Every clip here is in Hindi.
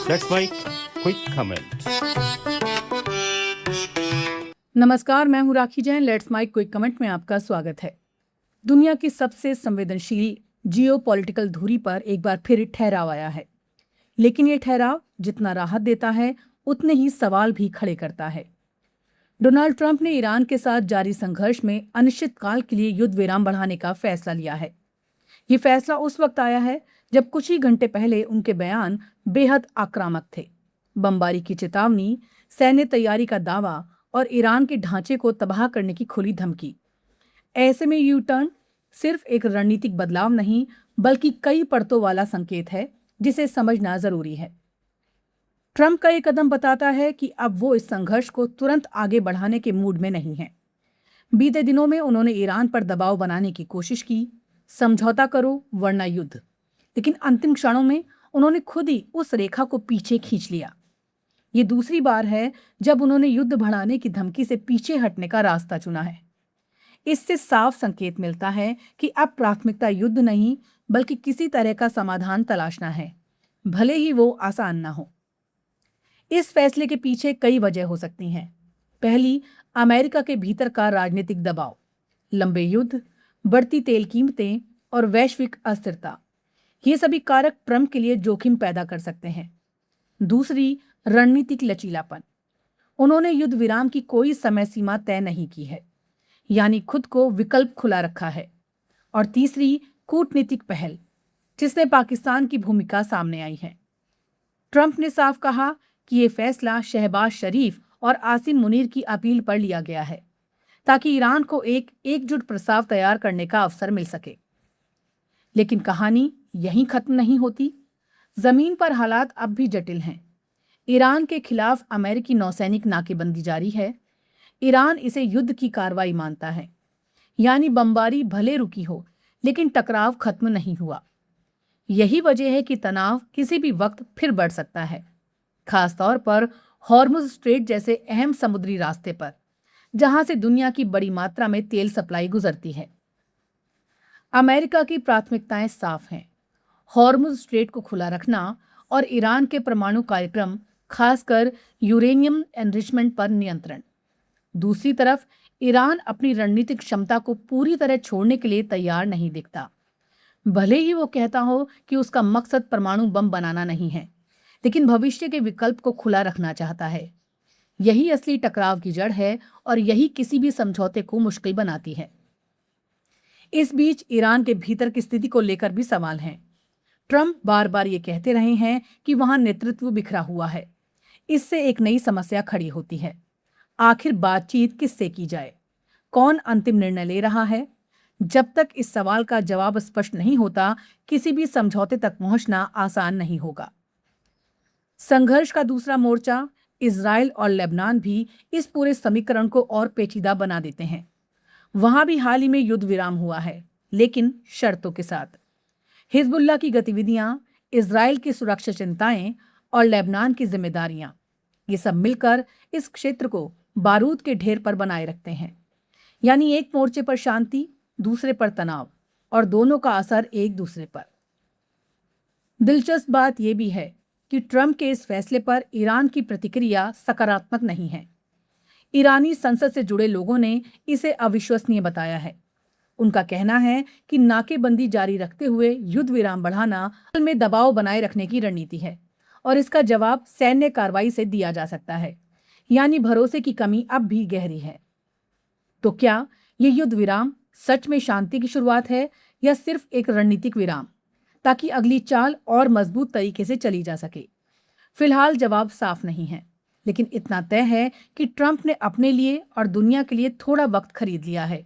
Let's make quick comment. नमस्कार, मैं हूं Rakhi Jain. Let's make quick comment में आपका स्वागत है। दुनिया की सबसे संवेदनशील जियोपॉलिटिकल धुरी पर एक बार फिर ठहराव आया है, लेकिन ये ठहराव जितना राहत देता है उतने ही सवाल भी खड़े करता है। डोनाल्ड ट्रंप ने ईरान के साथ जारी संघर्ष में अनिश्चितकाल के लिए युद्ध विराम बढ़ाने का फैसला लिया है। ये फैसला उस वक्त आया है जब कुछ ही घंटे पहले उनके बयान बेहद आक्रामक थे। बमबारी की चेतावनी, सैन्य तैयारी का दावा और ईरान के ढांचे को तबाह करने की खुली धमकी। ऐसे में यू टर्न सिर्फ एक रणनीतिक बदलाव नहीं, बल्कि कई परतों वाला संकेत है जिसे समझना जरूरी है। ट्रंप का ये कदम बताता है कि अब वो इस संघर्ष को तुरंत आगे बढ़ाने के मूड में नहीं है। बीते दिनों में उन्होंने ईरान पर दबाव बनाने की कोशिश की, समझौता करो वरना युद्ध, लेकिन अंतिम क्षणों में उन्होंने खुद ही उस रेखा को पीछे खींच लिया। ये दूसरी बार है जब उन्होंने युद्ध बढ़ाने की धमकी से पीछे हटने का रास्ता चुना है। इससे साफ संकेत मिलता है कि अब प्राथमिकता युद्ध नहीं, बल्कि किसी तरह का समाधान तलाशना है, भले ही वो आसान ना हो। इस फैसले के पीछे कई वजह हो सकती हैं। पहली, अमेरिका के भीतर का राजनीतिक दबाव, लंबे युद्ध, बढ़ती तेल कीमतें और वैश्विक अस्थिरता, ये सभी कारक ट्रंप के लिए जोखिम पैदा कर सकते हैं। दूसरी, रणनीतिक लचीलापन। उन्होंने युद्ध विराम की कोई समय सीमा तय नहीं की है, यानी खुद को विकल्प खुला रखा है। और तीसरी, कूटनीतिक पहल, जिसमें पाकिस्तान की भूमिका सामने आई है। ट्रंप ने साफ कहा कि ये फैसला शहबाज शरीफ और आसिम मुनीर की अपील पर लिया गया है, ताकि ईरान को एक एकजुट प्रस्ताव तैयार करने का अवसर मिल सके। लेकिन कहानी यहीं खत्म नहीं होती। जमीन पर हालात अब भी जटिल हैं। ईरान के खिलाफ अमेरिकी नौसैनिक नाकेबंदी जारी है। ईरान इसे युद्ध की कार्रवाई मानता है, यानी बमबारी भले रुकी हो, लेकिन टकराव खत्म नहीं हुआ। यही वजह है कि तनाव किसी भी वक्त फिर बढ़ सकता है, खासतौर पर हॉर्मुज स्ट्रेट जैसे अहम समुद्री रास्ते पर, जहां से दुनिया की बड़ी मात्रा में तेल सप्लाई गुजरती है। अमेरिका की प्राथमिकताएं साफ हैं: हॉर्मुज स्ट्रेट को खुला रखना और ईरान के परमाणु कार्यक्रम, खासकर यूरेनियम एनरिचमेंट पर नियंत्रण। दूसरी तरफ ईरान अपनी रणनीतिक क्षमता को पूरी तरह छोड़ने के लिए तैयार नहीं दिखता। भले ही वो कहता हो कि उसका मकसद परमाणु बम बनाना नहीं है, लेकिन भविष्य के विकल्प को खुला रखना चाहता है। यही असली टकराव की जड़ है और यही किसी भी समझौते को मुश्किल बनाती है। इस बीच ईरान के भीतर की स्थिति को लेकर भी सवाल हैं। ट्रंप बार बार ये कहते रहे हैं कि वहां नेतृत्व बिखरा हुआ है। इससे एक नई समस्या खड़ी होती है। आखिर बातचीत किससे की जाए? कौन अंतिम निर्णय ले रहा है? जब तक इस सवाल का जवाब स्पष्ट नहीं होता, किसी भी समझौते तक पहुंचना आसान नहीं होगा। संघर्ष का दूसरा मोर्चा, इजराइल और लेबनान भी इस पूरे समीकरण को और पेचीदा बना देते हैं। वहां भी हाल ही में युद्ध विराम हुआ है, लेकिन शर्तों के साथ। हिजबुल्लाह की गतिविधियां, इजराइल की सुरक्षा चिंताएं और लेबनान की जिम्मेदारियां, ये सब मिलकर इस क्षेत्र को बारूद के ढेर पर बनाए रखते हैं। यानी एक मोर्चे पर शांति, दूसरे पर तनाव, और दोनों का असर एक दूसरे पर। दिलचस्प बात यह भी है कि ट्रंप के इस फैसले पर ईरान की प्रतिक्रिया सकारात्मक नहीं है। ईरानी संसद से जुड़े लोगों ने इसे अविश्वसनीय बताया है। उनका कहना है कि नाकेबंदी जारी रखते हुए युद्ध विराम बढ़ाना असल में दबाव बनाए रखने की रणनीति है और इसका जवाब सैन्य कार्रवाई से दिया जा सकता है। यानी भरोसे की कमी अब भी गहरी है। तो क्या ये युद्ध विराम सच में शांति की शुरुआत है या सिर्फ एक रणनीतिक विराम, ताकि अगली चाल और मजबूत तरीके से चली जा सके? फिलहाल जवाब साफ नहीं है, लेकिन इतना तय है कि ट्रंप ने अपने लिए और दुनिया के लिए थोड़ा वक्त खरीद लिया है।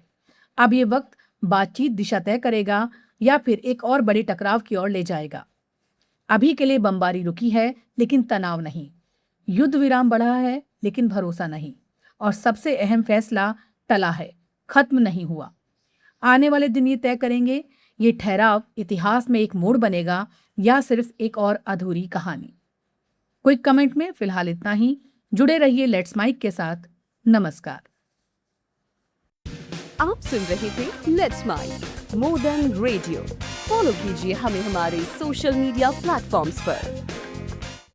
अब ये वक्त बातचीत दिशा तय करेगा या फिर एक और बड़े टकराव की ओर ले जाएगा। अभी के लिए बमबारी रुकी है, लेकिन तनाव नहीं। युद्ध विराम बढ़ा है, लेकिन भरोसा नहीं। और सबसे अहम फैसला टला है, खत्म नहीं हुआ। आने वाले दिन ये तय करेंगे, ये ठहराव इतिहास में एक मोड़ बनेगा या सिर्फ एक और अधूरी कहानी। क्विक कमेंट में फिलहाल इतना ही। जुड़े रहिए लेट्स माइक के साथ। नमस्कार। आप सुन रहे थे let's mic more than radio. Follow कीजिए हमें हमारे सोशल मीडिया प्लेटफॉर्म्स पर।